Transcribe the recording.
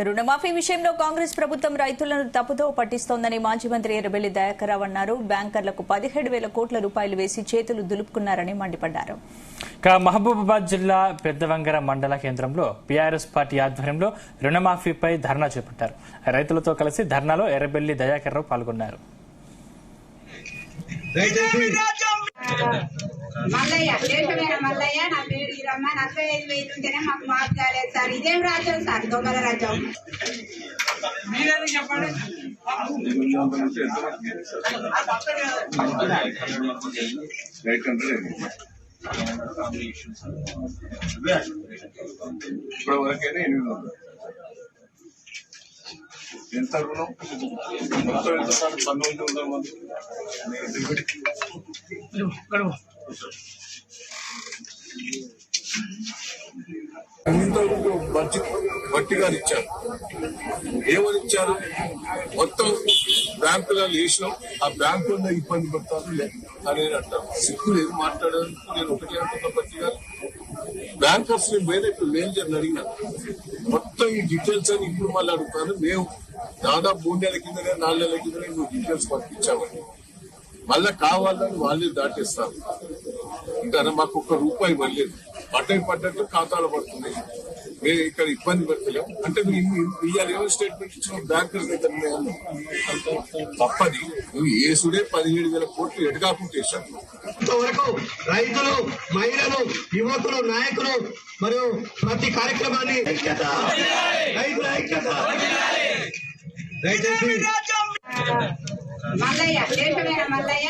రుణమాఫీ విషయంలో కాంగ్రెస్ ప్రభుత్వం రైతులను తప్పుదో పట్టిస్తోందని మాజీ మంత్రి ఎర్రబెల్లి దయాకర్ రావు అన్నారు. బ్యాంకర్లకు 17,000 కోట్ల రూపాయలు వేసి చేతులు దులుపుకున్నారని మండిపడ్డారు. మహబూబాబాద్ జిల్లా పెద్దవంగర మండల కేంద్రంలో బీఆర్ఎస్ పార్టీ ఆధ్వర్యంలో రుణమాఫీపై ధర్నా చేపట్టారు. రైతులతో కలిసి ధర్నాలో ఎర్రబెల్లి దయాకర్ రావు పాల్గొన్నారు. మల్లయ్య దేశమైన మల్లయ్య నా పేరు ఈరమ్మ 45,000 ఉంటేనే మాకు మాకు కాలేదు సార్. ఇదేం రాజ్యం సార్, దొంగల రాజ్యం. చెప్పండి. ఇప్పుడు వరకైనా 800 ఎంత రుణం మొత్తం ఎంత సార్? 1900 మంది. ఇంతవరకు బట్టి గారు ఇచ్చారు. ఏమని ఇచ్చారు? మొత్తం బ్యాంకులలో వేసినాం, ఆ బ్యాంకుల్లో ఇబ్బంది పడతారు అనేది అంటారు. సిగ్గు లేదు మాట్లాడడానికి. నేను ఒకటి అంటున్నా, బట్టి గారు బ్యాంకర్స్ ని వేరే మేనేజర్ని అడిగినా మొత్తం ఈ డీటెయిల్స్ అని ఇప్పుడు మళ్ళీ అడుగుతాను. మేము దాదాపు 3 నెలల కిందనే 4 నెలల కిందనే నువ్వు డీటెయిల్స్ పంపించామని మళ్ళా కావాలని వాళ్ళే దాటేస్తారు. ఇంకా మాకు ₹1 ఇవ్వలేదు. పడ్డట్టు ఖాతాలో పడుతుంది. మేము ఇక్కడ ఇబ్బంది పెట్టలేము అంటే ఇవాళ ఏమో స్టేట్మెంట్ ఇచ్చిన బ్యాంకర్స్ తప్పది. నువ్వు ఏసుడే 17,000 కోట్లు ఎడగాకుంటేశాను. ఇంతవరకు రైతులు, మహిళలు, యువకులు, నాయకులు మరియు ప్రతి కార్యక్రమాన్ని మల్లయ్య దేశమైన మల్లయ్య